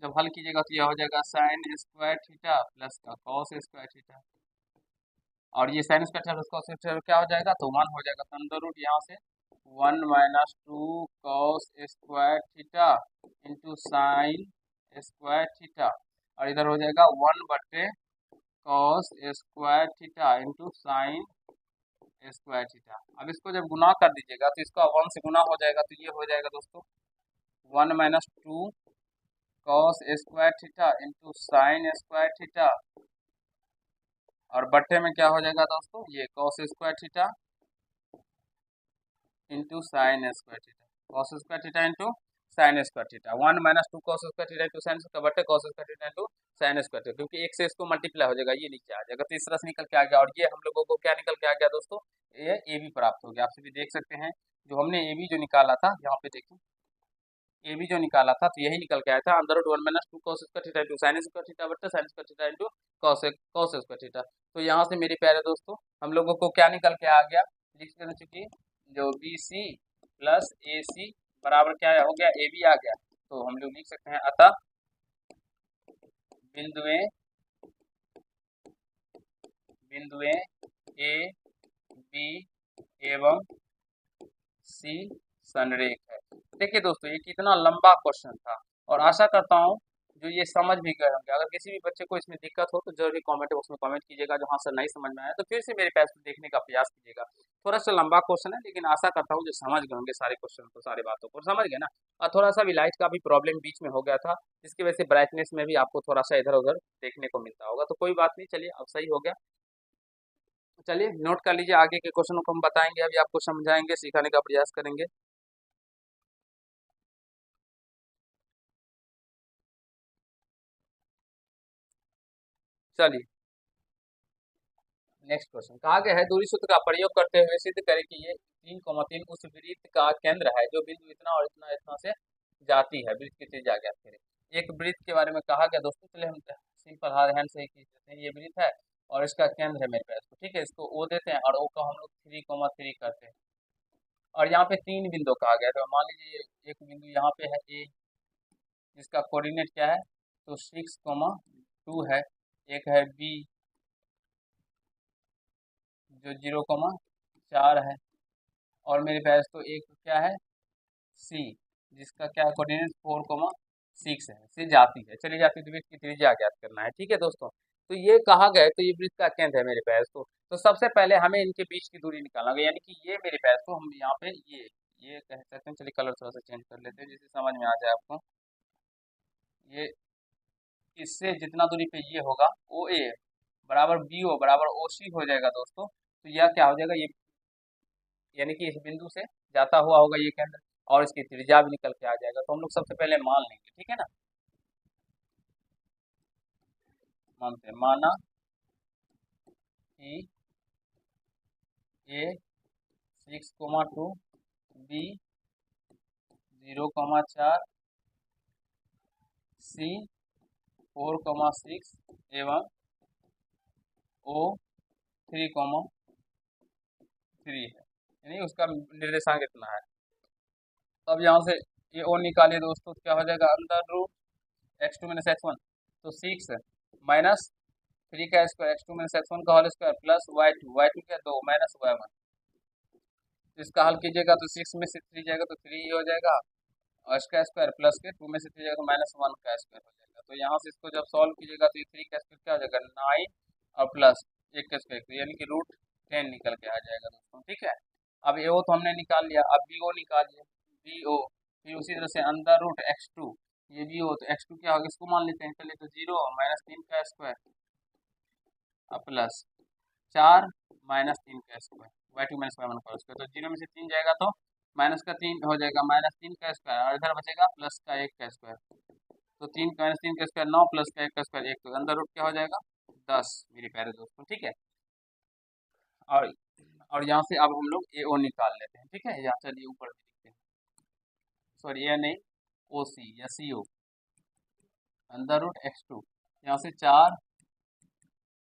जब हल कीजिएगा तो यह हो जाएगा साइन स्क्वायर थीटा प्लस का कॉस स्क्वायर थीटा, और ये sign square theta plus cos square theta क्या हो जाएगा, तो 1 हो जाएगा, तो अंडर रूट यहाँ से 1 minus 2 cos square theta into sine square theta, और इधर हो जाएगा 1 बटे cos square theta into sine square theta. अब इसको जब गुना कर दीजिएगा तो इसका 1 से गुना हो जाएगा, तो ये हो जाएगा दोस्तों 1 minus 2 cos square theta into sine square theta, और बट्टे में क्या हो जाएगा दोस्तों, ये cos square theta into sine square theta, cos square theta into sine square theta, 1 minus 2 cos square theta into sine square बटे cos square theta into sine square theta, क्योंकि एक से इसको मल्टीप्लाई हो जाएगा, ये नीचे आ जाएगा, तो इस तरह से निकल के आ गया। और ये हम लोगों को क्या निकल के आ गया दोस्तों, ये AB प्राप्त हो गया। आप सभी देख सकते हैं जो हमने AB जो निकाला था, यहाँ पे देखिए AB जो निकाला था तो यही निकल के आया था, अंदर root 1 minus 2 cos square theta into sine square theta बटे sine square theta into cos square theta. तो यहाँ से मेरे प्यारे दोस्तों हम लोगों को क्या निकल के आ गया, लिख चुकी जो BC प्लस AC बराबर क्या हो गया, ए बी आ गया। तो हम लोग लिख सकते हैं अतः बिंदुएं बिंदुएं ए बी एवं सी संरेख है। देखिए दोस्तों, ये कितना लंबा क्वेश्चन था और आशा करता हूँ जो ये समझ भी गए होंगे। अगर किसी भी बच्चे को इसमें दिक्कत हो तो जरूर कमेंट बॉक्स में कमेंट कीजिएगा, जो हाँ सर नहीं समझ में आया तो फिर से मेरे पैज को देखने का प्रयास कीजिएगा। थोड़ा सा लंबा क्वेश्चन है, लेकिन आशा करता हूँ जो समझ गए होंगे सारे क्वेश्चन को, सारी बातों को समझ गए ना। और थोड़ा सा भी लाइट का भी प्रॉब्लम बीच में हो गया था, जिसकी वजह से ब्राइटनेस में भी आपको थोड़ा सा इधर उधर देखने को मिलता होगा, तो कोई बात नहीं, चलिए अब सही हो गया। चलिए नोट कर लीजिए, आगे के क्वेश्चनों को हम बताएंगे, अभी आपको समझाएंगे, सिखाने का प्रयास करेंगे। चलिए नेक्स्ट क्वेश्चन कहा गया है, दूरी सूत्र का प्रयोग करते हुए सिद्ध करें कि ये 3,3 उस वृत्त का केंद्र है जो बिंदु इतना और इतना इतना से जाती है। वृत्त की त्रिज्या ज्ञात करें। एक वृत्त के बारे में कहा गया दोस्तों, चलिए हम सिंपल हार्ड हैंड से ही खींच देते हैं। ये वृत्त है और इसका केंद्र है मेरे पास, तो ठीक है, इसको ओ देते हैं और ओ का हम लोग 3,3 करते हैं। और यहाँ पे तीन बिंदु कहा गया, तो मान लीजिए एक बिंदु यहाँ पे है ए, जिसका कोऑर्डिनेट क्या है, तो 6,2 है। एक है बी जो 0,4 है। और मेरे पास तो एक क्या है सी, जिसका क्या कोऑर्डिनेट 4,6 है, से जाती है, चली जाती है, तो वृत्त की त्रिज्या ज्ञात करना है। ठीक है दोस्तों, तो ये कहा गया है, तो ये वृत्त का केंद्र है मेरे पास। तो सबसे पहले हमें इनके बीच की दूरी निकालना होगा, यानी कि ये मेरे पास, तो हम यहाँ पे ये कह सकते हैं। चलिए कलर थोड़ा सा चेंज कर लेते हैं जिससे समझ में आ जाए आपको। ये इससे जितना दूरी पे ये होगा ओ ए बराबर बी ओ बराबर ओ सी हो जाएगा दोस्तों। तो यह क्या हो जाएगा, ये यानी कि इस बिंदु से जाता हुआ होगा ये केंद्र, और इसकी त्रिज्या भी निकल के आ जाएगा। तो हम लोग सबसे पहले मान लेंगे, ठीक है ना। मानते हैं, माना कि ए 6,2 बी 0,4 सी 4,6 एवं ओ 3,3 है, यानी उसका निर्देशांक इतना है। अब यहाँ से ये ओ निकालिए दोस्तों, तो क्या हो जाएगा, अंदर रूट x2 माइनस x1, तो 6 माइनस 3 का स्क्वायर, x2 माइनस x1 का होल स्क्वायर प्लस y2 क्या 2 माइनस y1। तो इसका हल कीजिएगा तो 6 में से 3 जाएगा तो 3 ही हो जाएगा, और इसका स्क्वायर प्लस के 2 में से 3 जाएगा तो -1 का स्क्वायर हो जाएगा। तो यहाँ से इसको जब सॉल्व कीजिएगा तो ये 3 का स्क्वायर क्या हो जाएगा 9 और प्लस 1 का स्क्वायर, यानी कि √10 निकल के आ जाएगा दोस्तों। ठीक है, अब ए ओ तो हमने निकाल लिया, अब बी ओ निकालिए, बी ओ, फिर उसी तरह से अंदर रूट x2, ये बी ओ, तो x2 क्या होगा, इसको मान लेते हैं, चलिए तो 0 -3 का स्क्वायर और प्लस 4 -3 का स्क्वायर, y2 माइनस y1 का स्क्वायर, तो 0 में से 3 जाएगा तो माइनस का 3 हो जाएगा, -3 का स्क्वायर, और इधर बचेगा प्लस का 1 का स्क्वायर। तो 3 -3 का स्क्वायर 9 प्लस का 1 का स्क्वायर 1, तो अंदर रूट क्या हो जाएगा 10 मेरे प्यारे दोस्तों। ठीक है, और और यहाँ से अब हम लोग ए ओ निकाल लेते हैं। ठीक है, यहाँ चलिए ऊपर भी लिखते हैं, सॉरी ए नहीं ओ सी या सी ओ, अंदर रूट x2, यहाँ से 4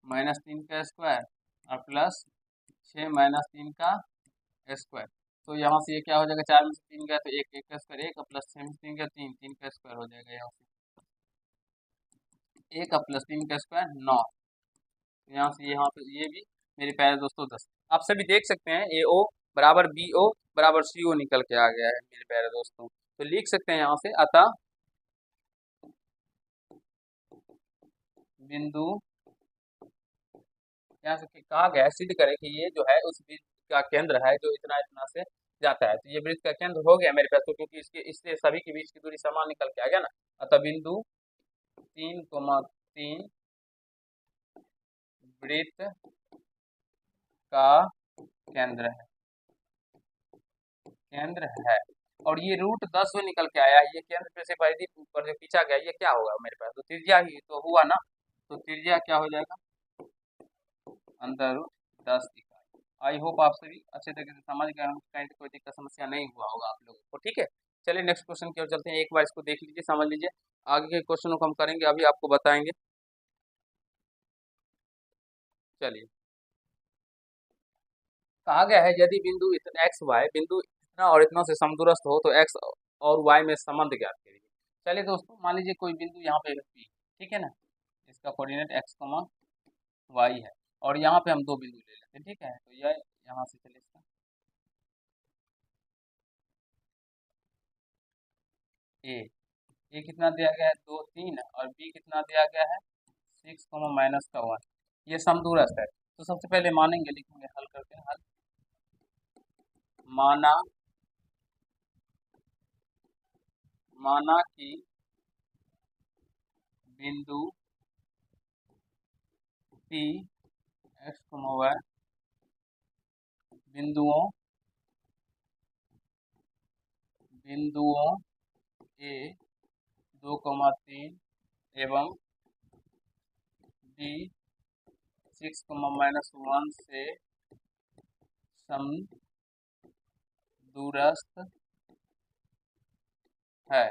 -3 का स्क्वायर और प्लस 6 -3 का स्क्वायर। तो यहाँ से ये क्या हो जाएगा, 4 में से 3 गया तो 1, 1 का स्क्वायर 1 और प्लस 6 में से 3 गया 3, 3 का स्क्वायर हो जाएगा, यहाँ से 1 और प्लस 3 का स्क्वायर 9। यहाँ से यहाँ पे ये भी मेरे प्यारे दोस्तों 10। आप सभी देख सकते हैं ए ओ बराबर बी ओ बराबर सी ओ निकल के आ गया है मेरे प्यारे दोस्तों। तो लिख सकते हैं यहाँ से, अतः बिंदु, यहाँ से कहा गया है सिद्ध करें कि ये जो है उस वृत्त का केंद्र है जो इतना इतना से जाता है। तो ये वृत्त का केंद्र हो गया मेरे पास, तो क्योंकि इसके इससे सभी के बीच की दूरी समान निकल के आ गया ना। अतः बिंदु 3,3 वृत्त का केंद्र है, केंद्र है। और ये √10 में निकल के आया है, ये केंद्र पे से परिधि ऊपर जो खींचा गया, ये क्या होगा मेरे पास, तो त्रिज्या ही तो हुआ ना। तो त्रिज्या क्या हो जाएगा, अंदर √10 इकाई। आई होप आप सभी अच्छे तरीके से समझ गए होंगे, कहीं कोई दिक्कत समस्या नहीं हुआ होगा आप लोगों को। ठीक है, चलिए नेक्स्ट क्वेश्चन की ओर चलते हैं, एक बार इसको देख लीजिए, समझ लीजिए, आगे के क्वेश्चनों को हम करेंगे, अभी आपको बताएंगे। चलिए कहा गया है, यदि बिंदु इतना एक्स वाई बिंदु इतना और इतना से समदूरस्थ हो तो एक्स और y में संबंध ज्ञात करिए। चलिए दोस्तों, मान लीजिए कोई बिंदु यहाँ पे P, ठीक है ना, इसका कोऑर्डिनेट x, y है, और यहाँ पे हम दो बिंदु ले लेते हैं, ठीक है। तो यह यहाँ से चले इसका ए कितना दिया गया है 2 3, और बी कितना दिया गया है 6, माइनस का 1। ये समदूरस्थ है, तो सबसे पहले मानेंगे, लिखेंगे, हल करते हैं। हल माना माना कि बिंदु P x, y बिंदुओं A 2, 3 एवं B 6, -1 से समदूरस्थ है।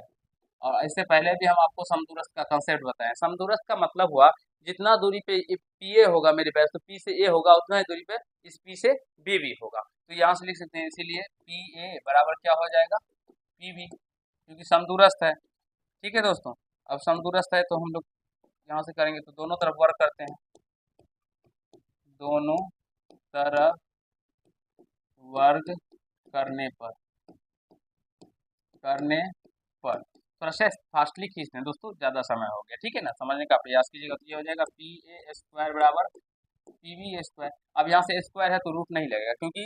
और इससे पहले भी हम आपको समदूरस्थ का कंसेप्ट बताएं। समदूरस्थ का मतलब हुआ जितना दूरी पे पी ए होगा मेरे पास, तो पी से ए होगा, उतना ही दूरी पे इस पी से बी भी होगा। तो यहाँ से लिख सकते हैं, इसीलिए पी ए बराबर क्या हो जाएगा पी बी, क्योंकि समदूरस्थ है। ठीक है दोस्तों, अब समदूरस्थ है तो हम लोग यहाँ से करेंगे, तो दोनों तरफ वर्क करते हैं। दोनों तरफ वर्ग करने पर थोड़ा सा फास्टली खींचते हैं दोस्तों, ज़्यादा समय हो गया, ठीक है ना। समझने का प्रयास कीजिएगा। तो ये हो जाएगा पी ए स्क्वायर बराबर पी बी स्क्वायर। अब यहाँ से स्क्वायर है तो रूट नहीं लगेगा, क्योंकि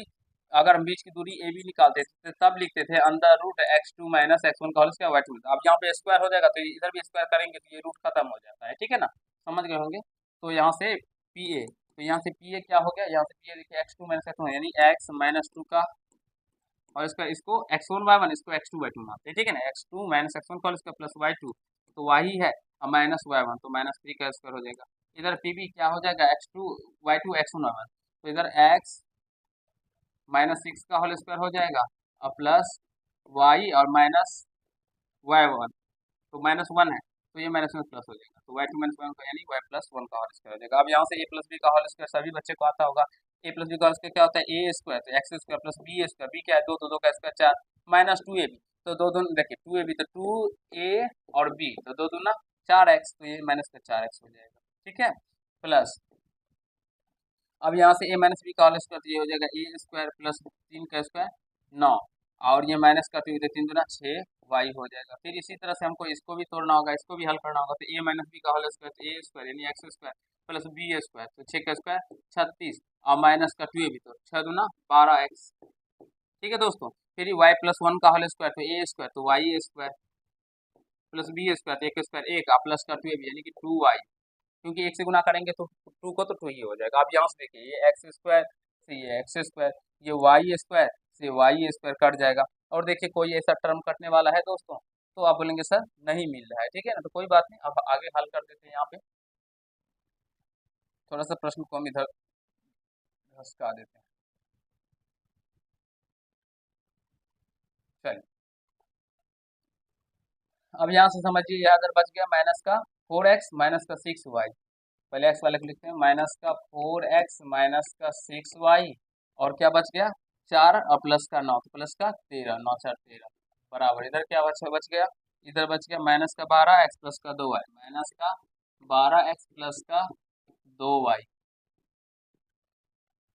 अगर हम बीच की दूरी ए बी निकालते थे तब लिखते थे under root x2 minus x1 का होल स्क्वायर y2। अब यहाँ पे स्क्वायर हो जाएगा तो इधर भी स्क्वायर करेंगे तो ये रूट खत्म हो जाता है, ठीक है ना, समझ गए होंगे। तो यहाँ से पी ए, तो यहाँ से पी ए क्या हो गया, यहाँ से पी ए देखिए x2 माइनस x1 यानी x माइनस 2 का, और इसको x1 y1, इसको x2 y2 मानते हैं, ठीक है ना। x2 माइनस x1 का इसका प्लस y2, तो y है, और माइनस y1 तो -3 का स्क्वायर हो जाएगा। इधर pb क्या हो जाएगा x2 y2 x1 y1, तो इधर x -6 का होल स्क्वायर हो जाएगा, और प्लस y और माइनस y1, तो -1 है, तो ये -1 प्लस हो जाएगा, तो y2 माइनस y1 का यानी y प्लस 1 का होल स्क्वायर हो जाएगा। अब यहाँ से a प्लस बी का होल स्क्वायर सभी बच्चे को आता होगा। ए प्लस बी का होल स्क्वायर क्या होता है, ए स्क्वायर, तो X square plus B square, B क्या है 2, तो 2 का स्क्वायर 4, माइनस 2ab, तो दो दून देखिए 2ab, तो 2a और b, तो 2 दूना 4x, तो ये माइनस का 4x हो जाएगा, ठीक है। प्लस अब यहाँ से a माइनस बी का होल स्क्वायर, तो ये हो जाएगा ए स्क्वायर प्लस 3 का स्क्वायर 9, और ये माइनस का 2, 3 दूना 6 वाई हो जाएगा। फिर इसी तरह से हमको इसको भी तोड़ना होगा, इसको भी हल करना होगा, तो ए माइनस बी का होल स्क्वायर, तो ए स्क्वायर यानी X square plus B square, तो 6 का स्क्वायर 36, और माइनस का 2 भी, तो 6 दूना 12x, ठीक है दोस्तों। फिर वाई प्लस 1 का होल स्क्वायर, तो ए स्क्वायर, तो Y square plus B square, तो एक स्क्वायर एक, और प्लस का 2 यानी कि 2y, क्योंकि एक से गुना करेंगे तो 2 को तो 2 ही हो जाएगा। अब यहाँ से देखिए ये एक्स स्क्वायर से ये एक्स स्क्वायर, ये वाई स्क्वायर से वाई स्क्वायर कट जाएगा, और देखिए कोई ऐसा टर्म कटने वाला है दोस्तों, तो आप बोलेंगे सर नहीं मिल रहा है, ठीक है ना, तो कोई बात नहीं, अब आगे हल कर देते हैं। यहाँ पे थोड़ा सा प्रश्न को हम इधर घसका देते हैं। चलिए अब यहाँ से समझिए, यह अगर बच गया माइनस का 4x माइनस का 6y, पहले x वाले को लिखते हैं, माइनस का 4x माइनस का 6y, और क्या बच गया 4 और प्लस का 9, तो प्लस का 13, 9 4 13 बराबर, इधर क्या बच गया, इधर बच गया माइनस का 12x प्लस का 2y, माइनस का 12x प्लस का 2y,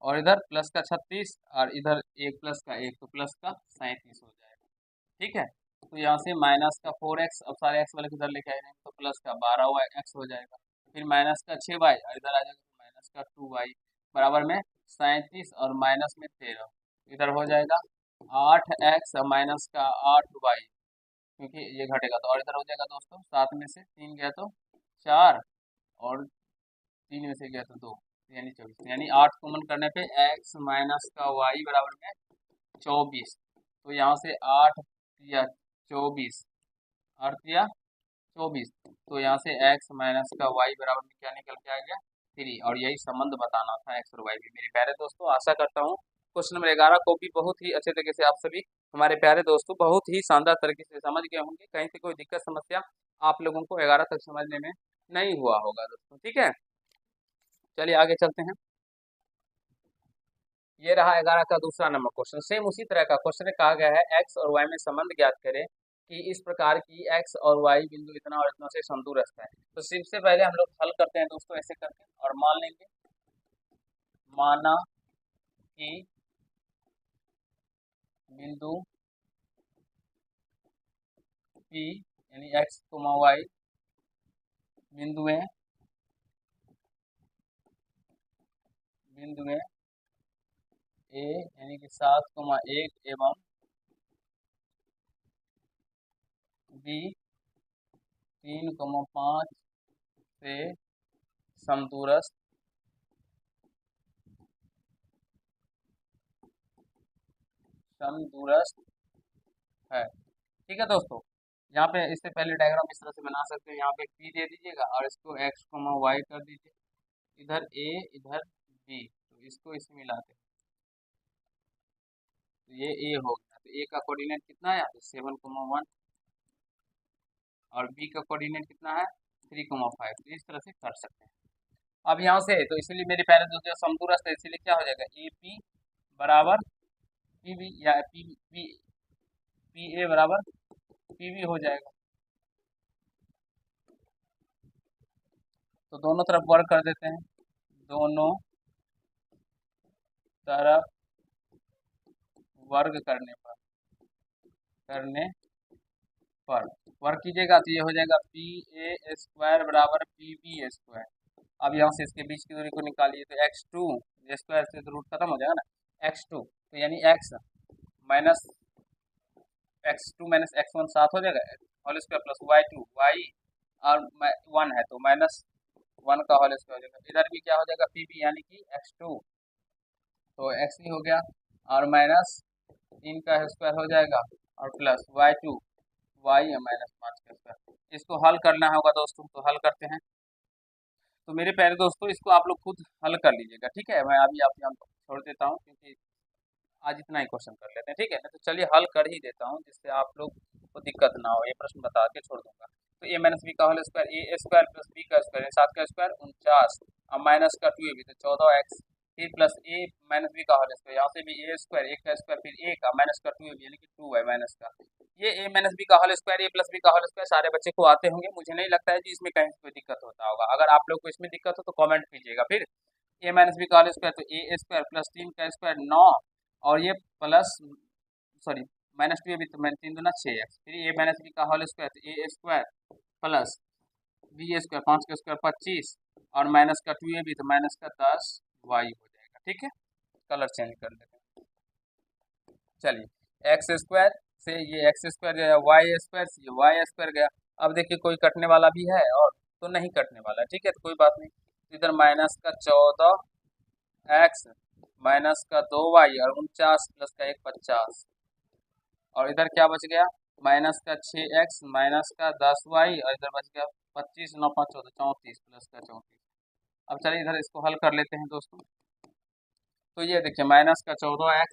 और इधर प्लस का 36, और इधर एक प्लस का 1, तो प्लस का 37 हो जाएगा, ठीक है। तो यहाँ से माइनस का 4x, अब सारे x वाले को इधर लेके आएंगे, तो प्लस का 12x हो जाएगा, फिर माइनस का 6y, और इधर आ जाएगा माइनस का 2y, बराबर में 37 और माइनस में 13, इधर हो जाएगा 8x और माइनस का 8y, क्योंकि ये घटेगा, तो और इधर हो जाएगा दोस्तों 7 में से 3 गया तो 4, और 3 में से गया तो 2, यानी 24, यानी 8 कॉमन करने पे x माइनस का y बराबर में 24, तो यहाँ से 8 या 24, 8 या 24, तो यहाँ से x माइनस का y बराबर में क्या निकल के आ गया 3, और यही संबंध बताना था x और y भी। मेरे प्यारे दोस्तों, आशा करता हूँ क्वेश्चन नंबर 11 को भी बहुत ही अच्छे तरीके से आप सभी हमारे प्यारे दोस्तों बहुत ही शानदार तरीके से समझ गए होंगे। कहीं से कोई दिक्कत समस्या आप लोगों को 11 तक समझने में नहीं हुआ होगा दोस्तों, ठीक है। चलिए आगे चलते हैं। ये रहा 11 का दूसरा नंबर क्वेश्चन, सेम उसी तरह का क्वेश्चन कहा गया है एक्स और वाई में संबंध ज्ञात करें, कि इस प्रकार की एक्स और वाई बिंदु इतना और इतना से समदूरस्थ है। तो सबसे पहले हम लोग हल करते हैं दोस्तों ऐसे करके, और मान लेंगे, माना कि बिंदु P यानी एक्स वाई बिंदुएं ए यानी कि 7,1 एवं बी 3,5 से समदूरस्थ है। ठीक है दोस्तों, यहाँ पे इससे पहले डायग्राम इस तरह से बना सकते हैं। यहाँ पे P दे दीजिएगा और इसको x, y कर दीजिए, इधर A इधर B, तो इसको इसमें मिलाते हैं तो ये A हो गया। तो A का कोऑर्डिनेट कितना है, 7,1 और B का कोऑर्डिनेट कितना है 3,5। तो इस तरह से कर सकते हैं। अब यहाँ से तो इसलिए मेरे प्यारे दोस्तों समदूरस्थ है, इसलिए क्या हो जाएगा AP बराबर PB या PA बराबर PB हो जाएगा। तो दोनों तरफ वर्ग कर देते हैं, दोनों तरफ वर्ग करने पर वर्ग कीजिएगा तो ये हो जाएगा PA² बराबर PB²। अब यहाँ से इसके बीच की दूरी को निकालिए तो x2 स्क्वायर से तो रूट खत्म हो जाएगा ना, x2 तो यानी x minus x2 minus x1 7 हो जाएगा, whole square plus y2 y और 1 है तो माइनस 1 का होल स्क्वायर हो जाएगा। इधर भी क्या हो जाएगा PB यानी कि x2 तो x ही हो गया और माइनस 3 का स्क्वायर हो जाएगा और प्लस y2 y माइनस 5 का स्क्वायर। इसको हल करना होगा दोस्तों, तो हल करते हैं। तो मेरे प्यारे दोस्तों इसको आप लोग खुद हल कर लीजिएगा, ठीक है। मैं अभी आप यहाँ छोड़ देता हूँ क्योंकि आज इतना ही क्वेश्चन कर लेते हैं, ठीक है। तो चलिए हल कर ही देता हूँ जिससे आप लोग को दिक्कत ना हो। ये प्रश्न बता के छोड़ दूंगा। तो ए माइनस बी का whole square A² plus B का स्क्वायर 7 का स्क्वायर 49 और माइनस का 2ab तो 14x फिर प्लस ए माइनस बी का होल स्क्वायर, यहाँ से भी A² 1 का स्क्वायर फिर a का माइनस का 2ab यानी कि 2y माइनस का ये a माइनस बी का whole square A plus B का होल स्क्वायर सारे बच्चे को आते होंगे। मुझे नहीं लगता है कि इसमें कहीं कोई दिक्कत होता होगा। अगर आप लोग को इसमें दिक्कत हो तो कॉमेंट कीजिएगा। फिर a माइनस बी का होल स्क्वायर तो A² प्लस 3 का स्क्वायर 9 और ये प्लस सॉरी माइनस 2ab तो मैं 3 दूना 6x फिर a माइनस बी का होल स्क्वायर तो A² प्लस B² 5 का स्क्वायर 25 और माइनस का 2ab तो माइनस का 10y हो जाएगा। ठीक है, कलर चेंज कर देते हैं। चलिए x² से ये x² गया, y² से ये y² गया। अब देखिए कोई कटने वाला भी है और तो नहीं कटने वाला, ठीक है, तो कोई बात नहीं। इधर माइनस का 14x माइनस का 2y और 49 प्लस का 1 50 और इधर क्या बच गया माइनस का 6x माइनस का 10y और इधर बच गया 25 9 5 14 34 प्लस का 34। अब चलिए इधर इसको हल कर लेते हैं दोस्तों। तो ये देखिए माइनस का 14x,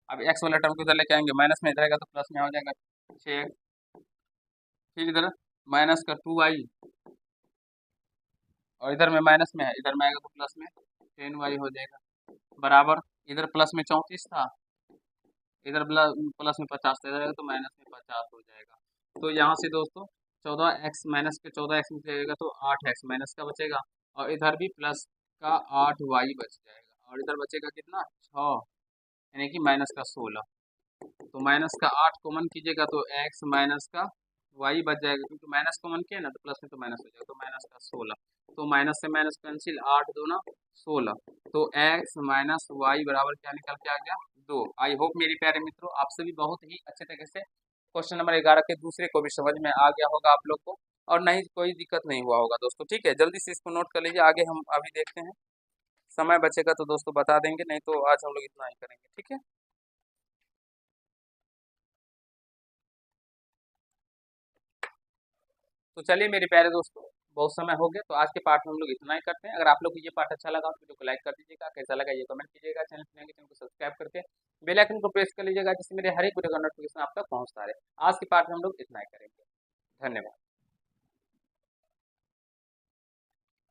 अब x वाला टर्म को इधर लेके आएंगे, माइनस में इधर आएगा तो प्लस में हो जाएगा 6x फिर इधर माइनस का 2y और इधर में माइनस में है, इधर में आएगा तो प्लस में 10y हो जाएगा बराबर इधर प्लस में 34 था, इधर प्लस में 50 था, इधर आएगा तो माइनस में 50 हो जाएगा। तो यहाँ से दोस्तों 14x माइनस के 14x में जाएगा तो 8x माइनस का बचेगा और इधर भी प्लस का 8y बच जाएगा और इधर बचेगा कितना 6 यानी कि माइनस का 16। तो माइनस का 8 कॉमन कीजिएगा तो x माइनस का y बच जाएगा, क्योंकि माइनस कॉमन किया ना तो प्लस में तो माइनस हो जाएगा, तो माइनस का 16। तो माइनस से माइनस कैंसिल 8 दूना 16 तो x माइनस y बराबर क्या निकल के आ गया 2। आई होप मेरे प्यारे मित्रों आप सभी बहुत ही अच्छे तरीके से क्वेश्चन नंबर 11 के दूसरे को भी समझ में आ गया होगा आप लोग को, और नहीं कोई दिक्कत नहीं हुआ होगा दोस्तों। ठीक है, जल्दी से इसको नोट कर लीजिए। आगे हम अभी देखते हैं, समय बचेगा तो दोस्तों बता देंगे, नहीं तो आज हम लोग इतना ही करेंगे। ठीक है, तो चलिए मेरे प्यारे दोस्तों बहुत समय हो गया, तो आज के पार्ट में हम लोग इतना ही करते हैं। अगर आप लोग को ये पार्ट अच्छा लगा तो वीडियो को लाइक कर दीजिएगा, कैसा लगा ये कमेंट कीजिएगा, चैनल को सब्सक्राइब करके बेल आइकन को प्रेस कर लीजिएगा जिससे मेरे हर एक वीडियो का नोटिफिकेशन आप तक पहुंचता रहे। आज के पार्ट में हम लोग इतना ही करेंगे। धन्यवाद।